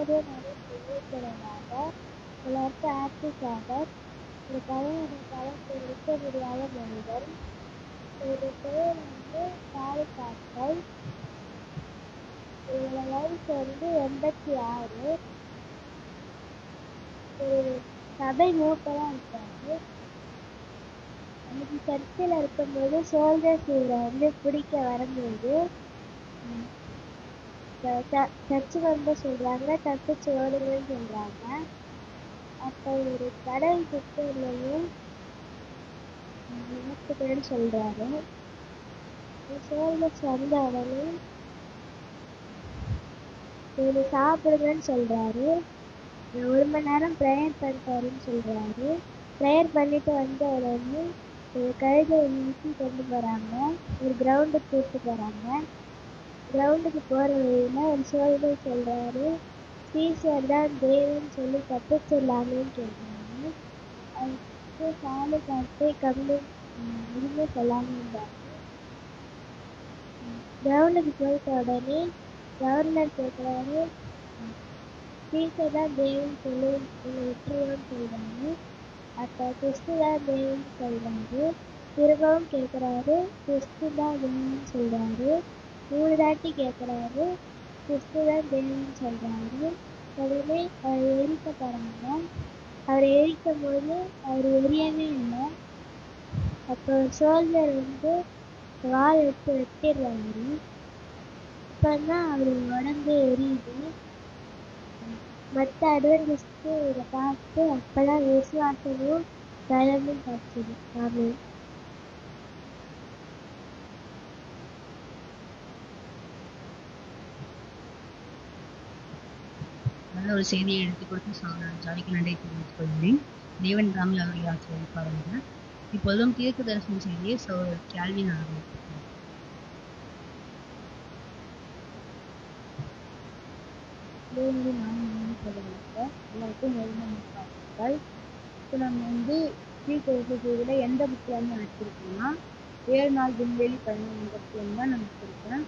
நிறைய புகைப்படமாக எல்லாருக்கும் ஆக்டிஸாக ஒரு பையனுக்காக இருக்க முடியாத மனிதன். ஒரு பேர் பாரிகாட்கள். இவரோட வயசு 86. ஒரு சபை மூப்பராக இருக்காரு. அன்னைக்கு சர்ச்சில் இருக்கும்போது சோல்ஜர்ஸ் இவரை பிடிக்க வரும்போது சர்ச்சு சொல்றாங்க, தப்பிச்சு ஓடுங்கன்னு சொல்றாங்க. அப்போ ஒரு கடல் குப்பையிலையும் இறக்குதுன்னு சொல்றாரு. சோல்ஜர்ஸ் வந்த உடனே இவரு சாப்பிடுங்கன்னு சொல்றாரு. 1 மணி நேரம் ப்ரேயர் பண்ணிட்டாருன்னு சொல்றாரு. ப்ரேயர் பண்ணிட்டு வந்த உடனே ஒரு கழுதையை வீசி கொண்டு போறாங்க. ஒரு கிரவுண்டுக்கு கூப்பிட்டு போறாங்க. கிரவுண்டுக்கு போற வழியில ஒரு சோல்ஜர் சொல்றாரு, சீசர் தான் தேவன் சொல்லி தப்பிச்சிடலாமேன்னு கேட்குறாங்க. அதுக்கு பாலிகாட்டை கம்பி எதுவுமே சொல்லாம இருந்தாரு. கிரவுண்டுக்கு போயிட்ட உடனே கவர்னர் கேட்குறாரு, சீசர் தான் தேவன் சொல்லி விட்டுருவோன்னு சொல்றாரு. அப்போ கிறிஸ்து தான் தேவன் சொல்றாரு. திரும்பவும் கேட்குறாரு, கிறிஸ்து தான் தேவன் சொல்றாரு. 3 தாட்டி கேட்குறாரு, கிறிஸ்து தான் தேவன் சொல்றாரு. உடனே அவர் எரிக்க போறாங்க. அவர் எரிக்கும் போது அவர் எரியவே இல்லை. அப்போ சோல்ஜர் வாள் எடுத்து வெட்டிடுறாரு. அப்பதான் அவர் உடம்பு எரியுது. மற்ற அட்வென்டிஸ்ட் இதை பார்த்து அப்பதான் விசுவாசமும் பலமும் காட்சிது. ஆமென். நல்ல ஒரு செய்தியை எடுத்து கொடுத்து ஜாலிக்கு நன்றி தெரிவித்துக் கொள்கிறேன். தேவன் தாமே அவர்களை ஆசீர்வதிப்பார்கள். இப்பொழுதும் தீர்க்க தரிசன செய்தியை சகோதரர் கேல்வின் அவர்கள் எல்லாருக்கும் வாழ்த்துக்கள். இப்போ நம்ம தீர்க்க செய்தியில எந்த புக்கில் எடுத்திருக்கோம்னா 7 நாள் விண்வெளி பயணம் என்ற புக்கில் தான் நம்ம எடுத்திருக்கேன்.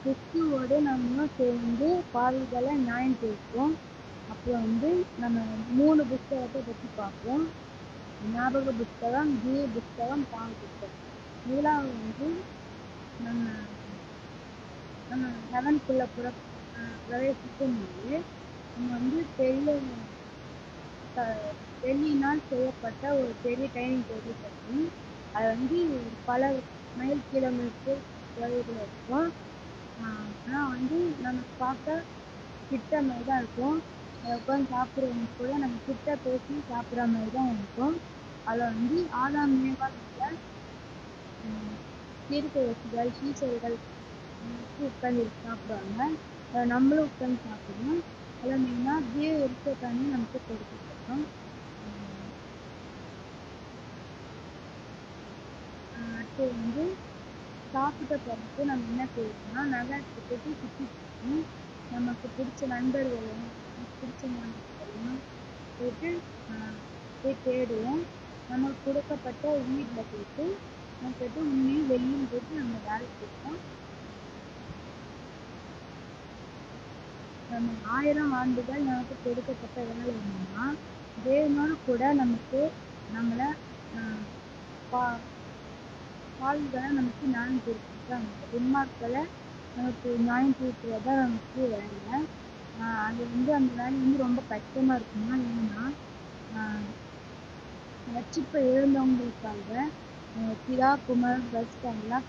கிறிஸ்துவோடு நம்ம சேர்ந்து பாவிகளை நியாயம் தீர்ப்போம். அப்புறம் நம்ம 3 புத்தகத்தை பற்றி பார்ப்போம். ஞாபக புத்தகம், ஜீவ புத்தகம், பாவ புத்தகம். முதலாவது நம்ம ஹெவன்குள்ள பிரவேசிக்கும் போது நம்ம வெள்ளியினால் செய்யப்பட்ட ஒரு பெரிய டைனிங் டேபிள் பற்றி அது பல மைல் கிலோமீட்டர் தொலைவில் இருக்கும். ஆனால் நம்ம பார்க்க கிட்ட மாதிரி தான் இருக்கும். அதை உட்காந்து சாப்பிட்றவங்க கூட நம்ம கிட்ட பேசி சாப்பிட்ற மாதிரி தான் இருக்கும். அதில் ஆதாம் மேம்பாட்டில் தீர்க்கதரிசிகள், சீசர்கள் உட்காந்து சாப்பிடுவாங்க. அதை நம்மளும் உட்காந்து சாப்பிடணும். அதில் மெயினாக ஜீவ இருக்க தண்ணி நமக்கு கொடுக்கப்படும். அடுத்து சாப்பிட்ட பிறகு நம்ம என்ன செய்யணும்னா நகரத்துக்கு சுற்றி நமக்கு பிடிச்ச நண்பர்களையும் பிடிச்ச நண்பர்களையும் போய் தேடுவோம். நமக்கு கொடுக்கப்பட்ட வீட்டில் போயிட்டு உண்மையும் வெளியும் போட்டு நம்ம வேலை செய்வோம். நம்ம 1000 ஆண்டுகள் நமக்கு கொடுக்கப்பட்ட வேலை என்னன்னா தேவனோடு கூட நம்மளை பாவிகளை நமக்கு நியாயம் தீர்க்கிறாங்க. துன்மார்க்களை நமக்கு நியாயம் தீர்க்கிறதா நமக்கு வேலை. அது அந்த வேலை ரொம்ப கஷ்டமா இருக்குன்னா, ஏன்னா ரட்சிப்பை இழந்தவங்களுக்காக பிதா குமார் பரிசுத்தவான்கள்லாம்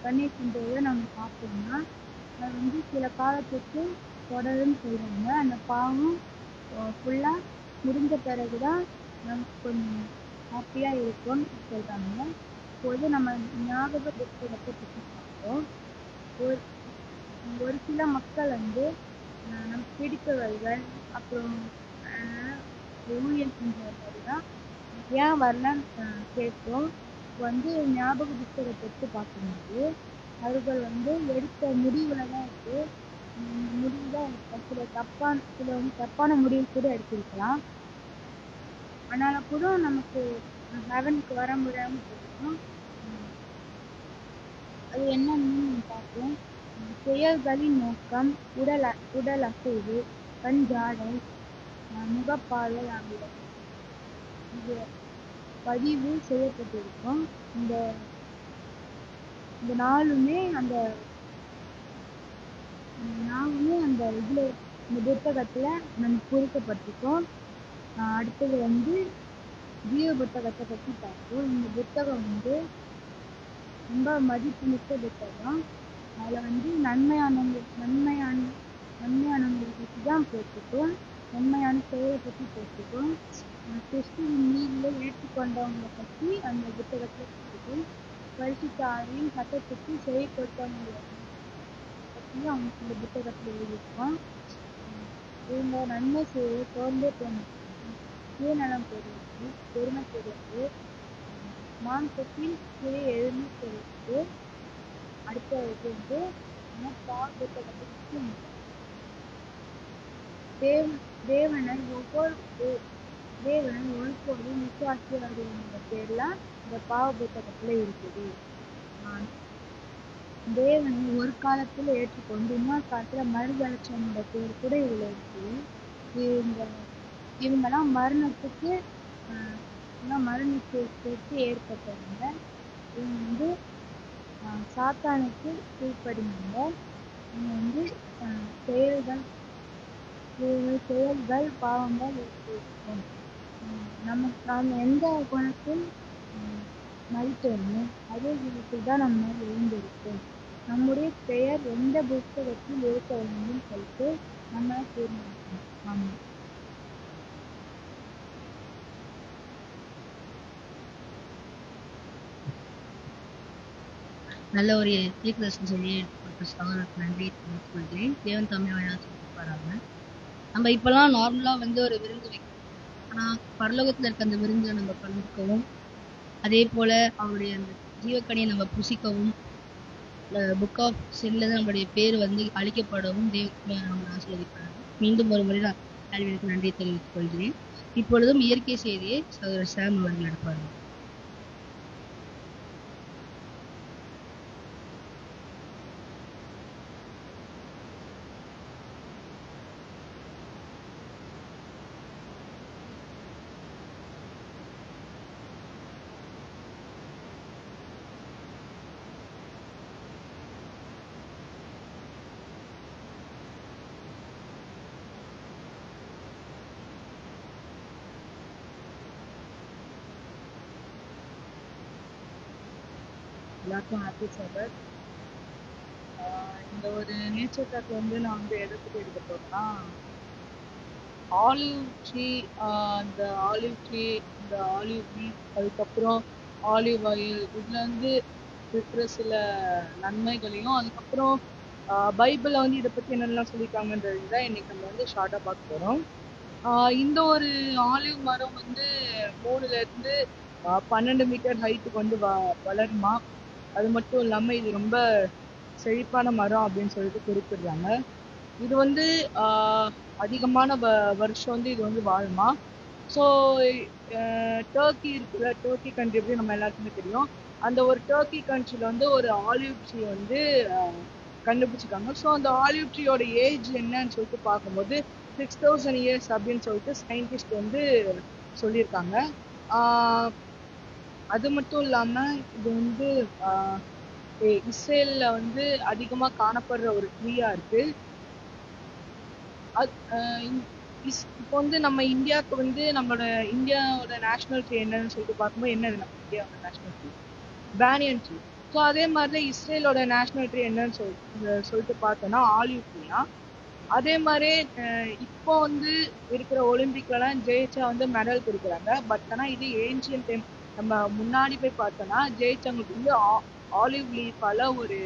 கண்ணீர் சிந்துவதை நம்ம பார்த்தோம்னா அது சில காலத்துக்கு தொடருன்னு சொல்றாங்க. அந்த பாவம் ஃபுல்லா முடிஞ்ச பிறகுதான் நமக்கு கொஞ்சம் ஹாப்பியா இருக்கும்னு சொல்றாங்க. இப்போது நம்ம ஞாபக புத்தகத்தை பற்றி பார்த்தோம். ஒரு சில மக்கள் நமக்கு பிடித்தவர்கள் அப்புறம் ஊழியர் செஞ்சவர்கள் தான் ஏன் வரலான்னு கேட்போம். ஞாபக புத்தகத்தை எடுத்து பார்க்கும்போது அவர்கள் எடுத்த முடிவுல தான் இருக்கு. முடிவு தான் சில தப்பான முடிவு கூட எடுத்திருக்கலாம். அதனால கூட நமக்கு ஹெவனுக்கு வர முடியாம போயிருக்கும். அது என்னன்னு பார்ப்போம். செயல்களின் நோக்கம், உடல் அசைவு, கண் ஜாடை, முகப்பார்வை ஆகியவை இது பதிவு செய்யப்பட்டிருக்கும். இந்த நாளுமே அந்த இதுல இந்த புத்தகத்துல நம்ம குறிக்கப்பட்டிருக்கோம். அடுத்தது வந்து ஜீவ புத்தகத்தை பத்தி பார்ப்போம். இந்த புத்தகம் வந்து ரொம்ப மதிப்புமிக்க புத்தகம். அதுல வந்து நன்மையானவங்களை பற்றி தான் போட்டிருக்கோம். நன்மையான செயலை பற்றி போட்டிருக்கோம். கிறிஸ்துவின் நீதியை ஏற்றுக்கொண்டவங்களை பற்றி அந்த புத்தகத்துல போட்டிருக்கோம். பரிசுத்த ஆவியின் சட்டத்துக்கு செயல்படுத்தவங்களை பற்றி அவங்க இந்த புத்தகத்துல எழுதியிருக்கோம். இவங்க நன்மை செய்ய சோர்ந்தே போனாங்க, சுயநலம் பெறுவது, பெருமை பெறுவது, மாம்சத்தில் சிறை எழுதி பெறுவது. அடுத்தது வந்து பால் புத்தகத்தை பற்றி தேவனை ஒருபோதும் விசுவாசியாதவங்க பேர்லாம் இந்த பாவ புத்தகத்துல இருக்குது. தேவனை ஒரு காலத்துல ஏற்றுக்கொண்டு இன்னொரு காலத்துல மறுதளிச்சவங்களோட பேர் கூட இதுல இருக்குது. இவங்கெல்லாம் மரணத்துக்கு ஏற்பட்டவங்க. இவங்க வந்து சாத்தானுக்கு கீழ்ப்படினாங்க. இவங்க வந்து செயல்கள் பாவங்கள் இருக்கும். நாம் எந்த குணத்தில் மதித்தோமோ அதே குணத்தில் தான் நம்ம எழுந்திருக்கோம். நம்முடைய பெயர் எந்த புத்தகத்தில் இருக்க வேண்டும் சொல்லிட்டு நம்ம தீர்மானிக்கணும். ஆமா. நல்ல ஒரு தீர்க்கதரிசனம் சொல்லி எடுத்துக்கொண்ட சகோதரருக்கு நன்றி தெரிவித்துக் கொள்கிறேன். தேவன் தமிழ் வழியாக சொல்லிப்பாராங்க. நம்ம இப்பெல்லாம் நார்மலா வந்து ஒரு விருந்து வைக்கிறோம். ஆனா பரலோகத்துல இருக்க அந்த விருந்தை நம்ம கலந்துக்கவும், அதே போல அவருடைய அந்த ஜீவக்கனியை நம்ம புசிக்கவும், புக் ஆஃப் செல்ல நம்மளுடைய பேர் வந்து அழிக்கப்படவும் தேவன் நம்ம ஆசீர்வதிப்பாங்க. மீண்டும் ஒரு முறை நான் கேள்விக்கு நன்றி தெரிவித்துக் கொள்கிறேன். இப்பொழுதும் இயற்கை செய்தியை சகோதரர் சாம் அவர்கள் எடுப்பார்கள். எல்லாருக்கும் ஹாப்பி சபத். இந்த ஒரு நேச்சர் டாக் வந்து நான் வந்து எதை பற்றி எடுக்க போறேன்னா, ஆலிவ் ட்ரீ, இந்த ஆலிவ் ட்ரீ, இந்த ஆலிவ் வீட், அதுக்கப்புறம் ஆலிவ் ஆயில், இதுல வந்து இருக்கிற சில நன்மைகளையும், அதுக்கப்புறம் பைபிளில் வந்து இதை பற்றி என்னென்னலாம் சொல்லியிருக்காங்கன்றது தான் இன்னைக்கு நம்ம வந்து ஷார்ட்டாக பார்க்க போகிறோம். இந்த ஒரு ஆலிவ் மரம் வந்து 3 to 12 மீட்டர் ஹைட்டுக்கு வந்து வளருமா. அது மட்டும் இல்லாமல் இது ரொம்ப செழிப்பான மரம் அப்படின்னு சொல்லிட்டு குறிப்பிடுறாங்க. இது வந்து அதிகமான வருஷம் வந்து இது வந்து வாழுமா. ஸோ டர்க்கி இருக்குல்ல, டர்க்கி கண்ட்ரி எப்படி நம்ம எல்லாருக்குமே தெரியும். அந்த ஒரு டர்க்கி கண்ட்ரியில் வந்து ஒரு ஆலிவ் ட்ரீ வந்து கண்டுபிடிச்சிருக்காங்க. ஸோ அந்த ஆலிவ் ட்ரீயோட ஏஜ் என்னன்னு சொல்லிட்டு பார்க்கும்போது 6000 years அப்படின்னு சொல்லிட்டு சயின்டிஸ்ட் வந்து சொல்லியிருக்காங்க. அது மட்டும் இல்லாமல் இது வந்து இஸ்ரேலில் வந்து அதிகமாக காணப்படுற ஒரு ட்ரீயாக இருக்கு. இப்போ வந்து நம்ம இந்தியாவுக்கு வந்து நம்மளோட இந்தியாவோட நேஷனல் ட்ரீ என்னன்னு சொல்லிட்டு பார்க்கும்போது என்னது நம்ம இந்தியாவோட national tree? Banyan tree. So அதே மாதிரி தான் இஸ்ரேலோட நேஷனல் ட்ரீ என்னன்னு சொல்லிட்டு பார்த்தோன்னா ஆலிவ் ட்ரீயா. அதே மாதிரி இப்போ வந்து இருக்கிற ஒலிம்பிக்லலாம் ஜெயிச்சா வந்து மெடல் கொடுக்குறாங்க. பட் ஆனால் இது ஏன்ஷியன் டைம் நம்ம முன்னாடி போய் பார்த்தோன்னா ஜெயிச்சவங்களுக்கு வந்து ஆலிவ் லீஃபால ஒரு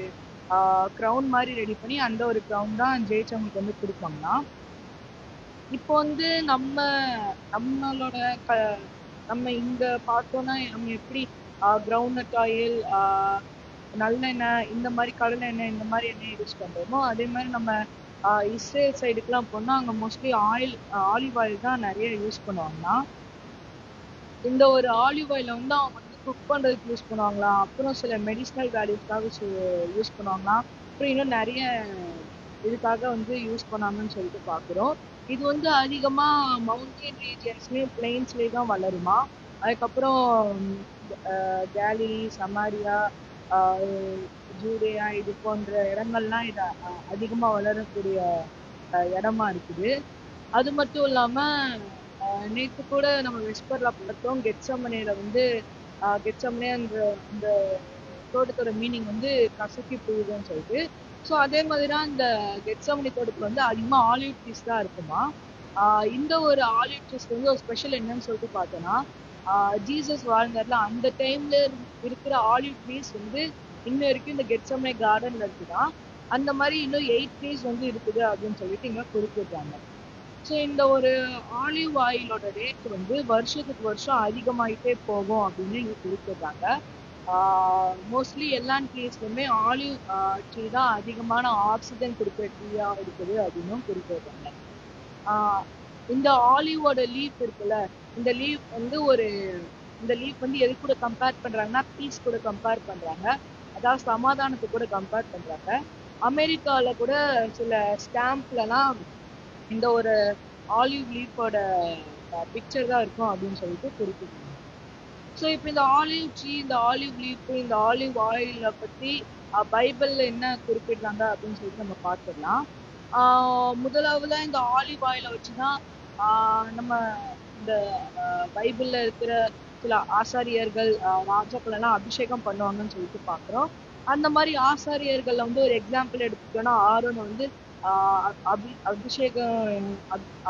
க்ரௌன் மாதிரி ரெடி பண்ணி அந்த ஒரு க்ரௌன் தான் ஜெயிச்சவங்களுக்கு வந்து கொடுப்பாங்களாம். இப்போ வந்து நம்மளோட நம்ம இங்க பார்த்தோன்னா நம்ம எப்படி கிரவுண்ட்நட் ஆயில், நல்லெண்ணெய், இந்த மாதிரி கடலை எண்ணெய், இந்த மாதிரி எண்ணெய் யூஸ் பண்ணுறோமோ அதே மாதிரி நம்ம இஸ்ரேல் சைடுக்குலாம் போனால் அங்கே மோஸ்ட்லி ஆலிவ் ஆயில் தான் நிறைய யூஸ் பண்ணுவாங்கன்னா. இந்த ஒரு ஆலிவ் ஆயிலை வந்து அவங்க வந்து குக் பண்ணுறதுக்கு யூஸ் பண்ணுவாங்களாம். அப்புறம் சில மெடிசினல் வேல்யூஸ்க்காக யூஸ் பண்ணுவாங்களாம். அப்புறம் இன்னும் நிறைய இதுக்காக வந்து யூஸ் பண்ணாங்கன்னு சொல்லிட்டு பார்க்குறோம். இது வந்து அதிகமா மவுண்டன் ரீஜியன்ஸ்லயும் பிளெயின்ஸ்லயும் தான் வளருமா. அதுக்கப்புறம் கேலிலி, சமாரியா, ஜூடேயா இது போன்ற இடங்கள்லாம் இது அதிகமா வளரக்கூடிய இடமா இருக்குது. அது மட்டும் இல்லாம நேத்து கூட நம்ம வெஸ்பர்ல பார்த்தோம், கெட்சமனேல வந்து கெட்சமனேன்ற அந்த தோட்டத்தோட மீனிங் வந்து கசக்கி போகுதுன்னு சொல்லிட்டு. ஸோ அதே மாதிரி தான் இந்த கெட்சமனி தோட்டத்துல வந்து அதிகமா ஆலிவ் ட்ரீஸ் தான் இருக்குமா. இந்த ஒரு ஆலிவ் ட்ரீஸ் வந்து ஒரு ஸ்பெஷல் என்னன்னு சொல்லிட்டு பார்த்தோன்னா, ஜீசஸ் வாழ்ந்தார்ல அந்த டைம்ல இருக்கிற ஆலிவ் ட்ரீஸ் வந்து இன்ன வரைக்கும் இந்த கெட்சமனே கார்டன்ல இருக்குதான். அந்த மாதிரி இன்னும் 8 ட்ரீஸ் வந்து இருக்குது அப்படின்னு சொல்லிட்டு இங்க குறிப்பிடுறாங்க. ஸோ இந்த ஒரு ஆலிவ் ஆயிலோட ரேட் வந்து வருஷத்துக்கு வருஷம் அதிகமாயிட்டே போகும் அப்படின்னு இங்க குறிப்பிடுறாங்க. மோஸ்ட்லி எல்லா ட்ரீஸ்லுமே ஆலிவ் ட்ரீ தான் அதிகமான ஆக்சிஜன் கொடுக்குற ட்ரீயா இருக்குது அப்படின்னும் குறிப்பிடுறாங்க. இந்த ஆலிவோட லீஃப் இருக்குல்ல, இந்த லீஃப் வந்து இந்த லீஃப் வந்து எது கூட கம்பேர் பண்றாங்கன்னா பீஸ் கூட கம்பேர் பண்றாங்க. அதாவது சமாதானத்தை கூட கம்பேர் பண்றாங்க. அமெரிக்கால கூட சில ஸ்டாம்ப்லலாம் இந்த ஒரு ஆலிவ் லீஃபோட பிக்சர் தான் இருக்கும் அப்படின்னு சொல்லிட்டு குறிப்பிடுறாங்க. ஸோ இப்போ இந்த ஆலிவ் ட்ரீ, இந்த ஆலிவ் லீஃப், இந்த ஆலிவ் ஆயிலை பத்தி பைபிள்ல என்ன குறிப்பிடுறாங்க அப்படின்னு சொல்லிட்டு நம்ம பார்த்துடலாம். முதலாவதா இந்த ஆலிவ் ஆயிலை வச்சுதான் நம்ம இந்த பைபிள்ல இருக்கிற சில ஆசாரியர்கள் ராஜாக்கள் எல்லாம் அபிஷேகம் பண்ணுவாங்கன்னு சொல்லிட்டு பாக்குறோம். அந்த மாதிரி ஆசாரியர்கள்ல வந்து ஒரு எக்ஸாம்பிள் எடுத்துக்கிட்டோம்னா ஆரோன் வந்து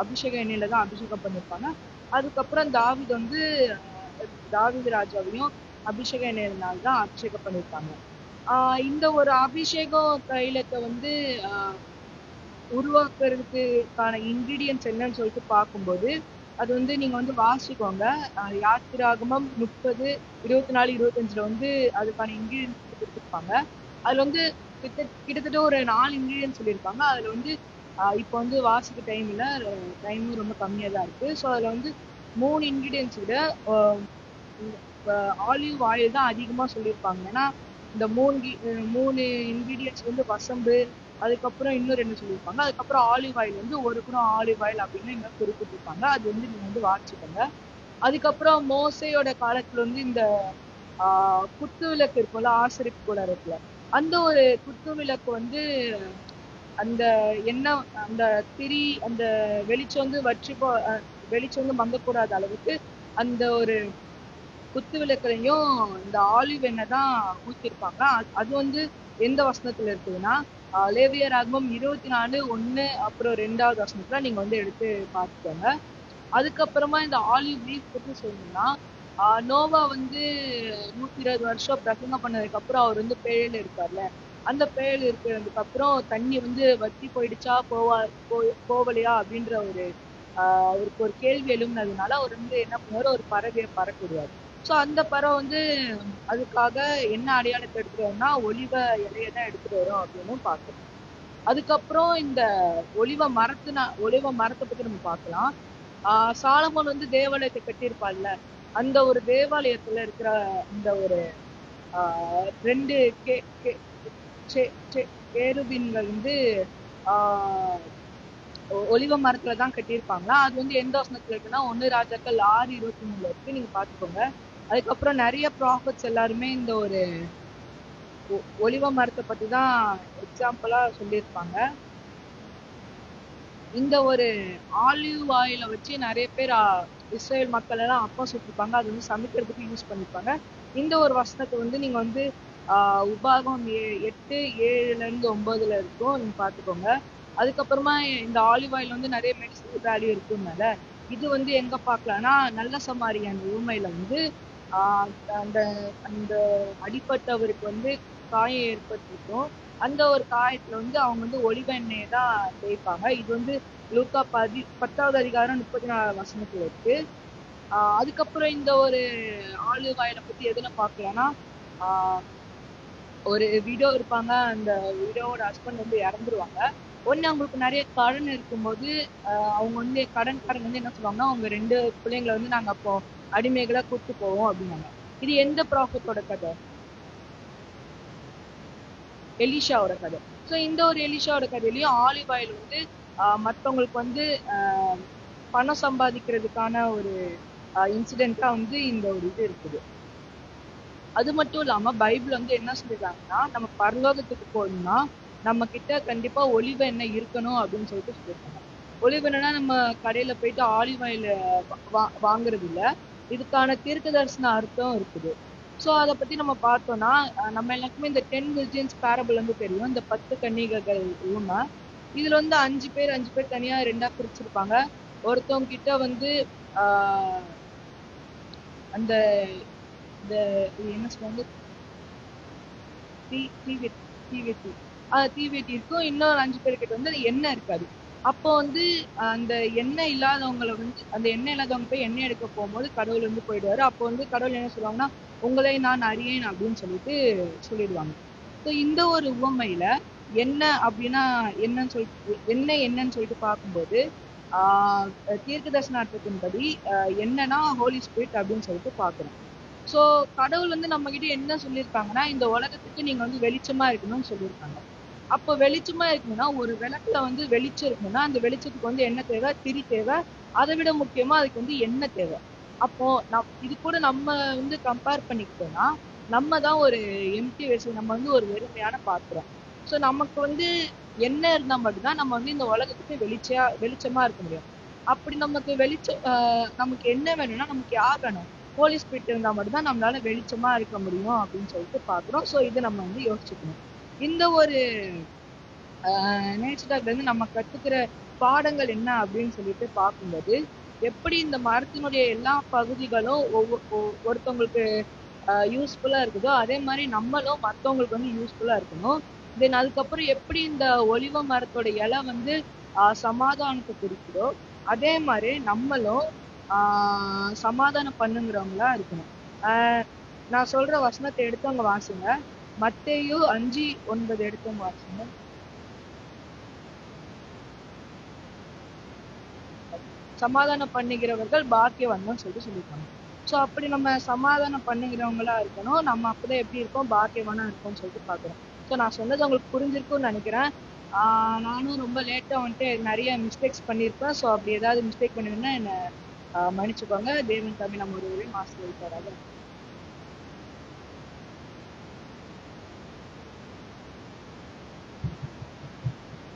அபிஷேக எண்ணெயில தான் அபிஷேகம் பண்ணிருப்பாங்க. அதுக்கப்புறம் தாவீது ராஜாவையும் அபிஷேக எண்ணெயினால தான் அபிஷேகம் பண்ணிருப்பாங்க. இந்த ஒரு அபிஷேகம் தைலத்தை வந்து உருவாக்குறதுக்கான இன்கிரீடியன்ஸ் என்னன்னு சொல்லிட்டு பார்க்கும்போது அது வந்து நீங்க வந்து வாசிக்கோங்க. யாத்திராகமம் 30, 24, 25 வந்து அதுக்கான இன்கிரீடியன்ஸ் கொடுத்துருப்பாங்க. அதுல வந்து கிட்டத்தட்ட ஒரு 4 இன்கிரீடியன்ஸ் சொல்லியிருப்பாங்க. அதுல வந்து இப்போ வந்து வாசிக்க டைமும் ரொம்ப கம்மியா தான் இருக்கு. ஸோ அதுல வந்து 3 இன்கிரீடியன்ஸ் விட ஆலிவ் ஆயில் தான் அதிகமா சொல்லியிருப்பாங்க. ஏன்னா இந்த 3 இன்கிரீடியன்ஸ் வந்து வசம்பு, அதுக்கப்புறம் இன்னும் 2 சொல்லியிருப்பாங்க. அதுக்கப்புறம் ஆலிவ் ஆயில் வந்து 1 குடம் ஆலிவ் ஆயில் அப்படின்னு இங்க குறிப்பிட்டிருப்பாங்க. அது வந்து நீங்க வந்து வாசிக்கோங்க. அதுக்கப்புறம் மோசையோட காலத்துல வந்து இந்த குத்து விளக்கு இருக்கும்ல, ஆசரிப்பு கூடாரத்துல அந்த ஒரு குத்து விளக்கு வந்து அந்த எண்ணெய் அந்த திரி அந்த வெளிச்சம் வந்து வெளிச்சம் வந்து மங்கக்கூடாத அளவுக்கு அந்த ஒரு குத்து விளக்குலையும் இந்த ஆலிவ் எண்ணெய் தான் ஊற்றிருப்பாங்க. அது வந்து எந்த வசனத்துல இருக்குதுன்னா லேவியராகமம் 24:1 அப்புறம் 2வது வசனத்துல நீங்க வந்து எடுத்து பார்த்துக்கோங்க. அதுக்கப்புறமா இந்த ஆலிவ் லீஃப் பத்தி சொல்லணும்னா நோவா வந்து 120 வருஷம் பிரசங்கம் பண்ணதுக்கு அப்புறம் அவர் வந்து பேழையில இருக்கார்ல, அந்த பேழையில இருக்கிறதுக்கு அப்புறம் தண்ணி வந்து வத்தி போயிடுச்சா போவலையா அப்படின்ற அவருக்கு ஒரு கேள்வி எழுப்புனதுனால அவர் வந்து என்ன பண்ணுவாரு, ஒரு பறவையை பறக்கிடுவார். ஸோ அந்த பறவை வந்து அதுக்காக என்ன அடையாளத்தை எடுத்துட்டு வரும்னா ஒலிவ இலையை தான் எடுத்துட்டு வரும் அப்படின்னு பார்க்கணும். அதுக்கப்புறம் இந்த ஒலிவ மரத்தை பத்தி நம்ம பார்க்கலாம். சாலமோன் வந்து தேவாலயத்தை கட்டியிருப்பாள்ல, அந்த ஒரு தேவாலயத்துல இருக்கிற இந்த ஒரு 2 கேருபீன்கள் வந்து ஒலிவ மரத்துல தான் கட்டியிருப்பாங்களா. அது வந்து எந்த வசனத்துல இருக்குன்னா 1 ராஜாக்கள் 6:23 இருக்கு, நீங்க பாத்துக்கோங்க. அதுக்கப்புறம் நிறைய ப்ராஃபட்ஸ் எல்லாருமே இந்த ஒரு ஒலிவ மரத்தை பத்தி தான் எக்ஸாம்பிளா சொல்லியிருப்பாங்க. இந்த ஒரு ஆலிவ் ஆயிலை வச்சு நிறைய பேர் இஸ்ரேல் மக்கள் எல்லாம் அப்பம் சுட்டிருப்பாங்க. அது வந்து சமைக்கிறதுக்கு யூஸ் பண்ணிருப்பாங்க. இந்த ஒரு வசனத்தை வந்து நீங்க வந்து உபாகம் 8:7-9 இருக்கும், நீங்க பாத்துக்கோங்க. அதுக்கப்புறமா இந்த ஆலிவ் ஆயில் வந்து நிறைய மெடிசனல் வேல்யூ இருக்குனால இது வந்து எங்க பார்க்கலாம்னா நல்ல சமாரியான ஊமையில வந்து அந்த அந்த அடிப்பட்டவருக்கு வந்து காயம் ஏற்பட்டிருக்கும். அந்த ஒரு காயத்துல வந்து அவங்க வந்து ஒலிவ எண்ணெயை தான் தேய்ப்பாங்க. இது வந்து லூக்கா 10வது அதிகாரம் 34 வசனத்துல இருக்கு. அதுக்கப்புறம் இந்த ஒரு ஆலிவ் ஆயிலை பத்தி எதுல பார்க்கலாம்னா ஒரு விடோ இருப்பாங்க, அந்த விடோவோட ஹஸ்பண்ட் வந்து இறந்துருவாங்க. ஒண்ணு அவங்களுக்கு நிறைய கடன் இருக்கும்போது அவங்க வந்து கடன்காரங்க வந்து என்ன சொல்லுவாங்கன்னா அவங்க 2 பிள்ளைங்களை வந்து நாங்க அப்போ அடிமைகளா கூப்பிட்டு போவோம் அப்படின்னாங்க. இது எந்த ப்ராஃபட்டோட கதை? எலிஷாவோட கதை. ஸோ இந்த ஒரு எலிஷாவோட கதையிலயும் ஆலிவ் ஆயில் வந்து மற்றவங்களுக்கு வந்து பணம் சம்பாதிக்கிறதுக்கான ஒரு இன்சிடென்ட்டா வந்து இந்த ஒரு இது இருக்குது. அது மட்டும் இல்லாம பைபிள் வந்து என்ன சொல்லிருக்காங்கன்னா, நம்ம பரலோகத்துக்கு போகணும்னா நம்ம கிட்ட கண்டிப்பா ஒலிவ எண்ணெய் இருக்கணும் அப்படின்னு சொல்லிட்டு சொல்லியிருக்காங்க. ஒலிவ எண்ணெய்னா நம்ம கடையில போயிட்டு ஆலிவ் ஆயில் வாங்குறது இல்ல, இதுக்கான தீர்க்க தரிசன அர்த்தம் இருக்குது. ஸோ அதை பத்தி நம்ம பார்த்தோம்னா நம்ம எல்லாருக்குமே இந்த 10 விர்ஜின்ஸ் பேரபிள் வந்து தெரியும். இந்த 10 கன்னிகைகள் உண்மை. இதுல வந்து 5 பேர் தனியா 2ஆ பிரிச்சிருப்பாங்க. ஒருத்தவங்க கிட்ட வந்து ஆஹ் அந்த இந்த இது என்ன சொல்லுவாங்க, தீவெட்டி தீவெட்டி இருக்கும். இன்னொரு 5 பேர்கிட்ட வந்து எண்ணெய் இருக்காது. அப்போ வந்து அந்த எண்ணெய் இல்லாதவங்களை வந்து அந்த எண்ணெய் இல்லாதவங்க போய் எண்ணெய் எடுக்க போகும்போது கடவுள் வந்து போயிடுவாரு. அப்போ வந்து கடவுள் என்ன சொல்லுவாங்கன்னா, உங்களை நான் அறியேன் அப்படின்னு சொல்லிட்டு சொல்லிடுவாங்க. ஸோ இந்த ஒரு உவமையில என்ன அப்படின்னா என்னன்னு சொல்லிட்டு பார்க்கும்போது தீர்க்க தரிசனார்த்தத்தின்படி என்னன்னா ஹோலி ஸ்பிரிட் அப்படின்னு சொல்லிட்டு பார்க்கணும். ஸோ கடவுள் வந்து நம்ம கிட்ட என்ன சொல்லியிருக்காங்கன்னா, இந்த உலகத்துக்கு நீங்க வந்து வெளிச்சமா இருக்கணும்னு சொல்லியிருக்காங்க. அப்போ வெளிச்சமா இருக்கணும்னா ஒரு விளக்குல வந்து வெளிச்சம் இருக்கணும்னா அந்த வெளிச்சத்துக்கு வந்து என்ன தேவை, திரி தேவை. அதை விட முக்கியமா அதுக்கு வந்து எண்ணெய் தேவை. அப்போ இது கூட நம்ம வந்து கம்பேர் பண்ணிக்கிட்டோம்னா நம்ம தான் ஒரு எம்டி வெசல், நம்ம வந்து ஒரு வெறுமையான பாத்திரம். ஸோ நமக்கு வந்து எண்ணெய் இருந்தா மட்டும்தான் நம்ம வந்து இந்த உலகத்துக்கு வெளிச்சமா இருக்க முடியும். அப்படி நமக்கு நமக்கு என்ன வேணும்னா நமக்கு யார் வேணும், ஹோலி ஸ்பிரிட் இருந்தா மட்டும்தான் நம்மளால வெளிச்சமா இருக்க முடியும் அப்படின்னு சொல்லிட்டு பாக்குறோம். ஸோ இதை நம்ம வந்து யோசிச்சுக்கணும். இந்த ஒரு நேச்சர் டாக்ல இருந்து நம்ம கத்துக்கிற பாடங்கள் என்ன அப்படின்னு சொல்லிட்டு பார்க்கும்போது, எப்படி இந்த மரத்தினுடைய எல்லா பகுதிகளும் ஒருத்தவங்களுக்கு யூஸ்ஃபுல்லா இருக்குதோ அதே மாதிரி நம்மளும் மற்றவங்களுக்கு வந்து யூஸ்ஃபுல்லா இருக்கணும். தென் அதுக்கப்புறம் எப்படி இந்த ஒலிவ மரத்தோட இலை வந்து சமாதானத்தை குறிக்குதோ அதே மாதிரி நம்மளும் சமாதானம் பண்ணுங்கிறவங்களா இருக்கணும். நான் சொல்ற வசனத்தை எடுத்தவங்க வாசுங்க. மத்தேயு 5:9 எடுத்தவங்க வாசுங்க. சமாதானம் பண்ணுகிறவர்கள் பாக்கியவான்கள்னு சொல்லிட்டு சொல்லியிருக்காங்க. ஸோ அப்படி நம்ம சமாதானம் பண்ணுகிறவங்களா இருக்கணும். நம்ம அப்படிதான் எப்படி இருக்கோம், பாக்கியவானா இருக்கோம்னு சொல்லிட்டு பார்க்குறோம். ஸோ நான் சொன்னது உங்களுக்கு புரிஞ்சிருக்கும்னு நினைக்கிறேன். நானும் ரொம்ப லேட்டாக வந்துட்டு நிறைய மிஸ்டேக்ஸ் பண்ணியிருப்பேன். ஸோ அப்படி ஏதாவது மிஸ்டேக் பண்ணிருந்தா என்னை மன்னிச்சுக்கோங்க. தேவன் தாமே நம்ம ஒரு மாஸ்டர் இருக்காராக.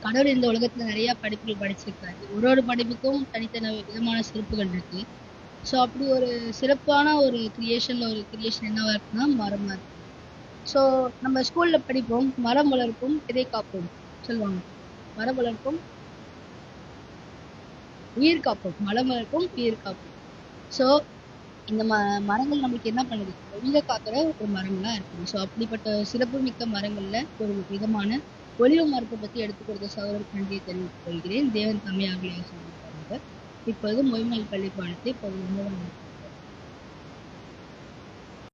கடவுள் இந்த உலகத்துல நிறைய படிப்புகள் படிச்சிருக்காரு. ஒரு படிப்புக்கும் தனித்தனி விதமான சிறப்புகள் இருக்கு. ஸோ அப்படி ஒரு சிறப்பான ஒரு கிரியேஷன் என்னவா இருக்குன்னா மரமா இருக்கு. ஸோ நம்ம ஸ்கூல்ல படிப்போம், மரம் வளர்ப்போம் இதை காப்போம் சொல்லுவாங்க. மரம் வளர்ப்போம் உயிர் காப்போம், மரம் வளர்ப்போம் உயிர் காப்போம். ஸோ இந்த மரங்கள் நம்மளுக்கு என்ன பண்ணுது, உயிரை காக்கிற ஒரு மரங்களா இருக்குது. ஸோ அப்படிப்பட்ட சிறப்பு மிக்க மரங்கள்ல ஒரு விதமான ஒலிவ மரத்தை பத்தி எடுத்துக் கொடுத்த சகோதரருக்கு நன்றியை தெரிவித்துக் கொள்கிறேன். தேவன் தம்மையாக சொல்லியிருக்காங்க. இப்போது மொய்மல் பள்ளி பாடத்தை இப்போது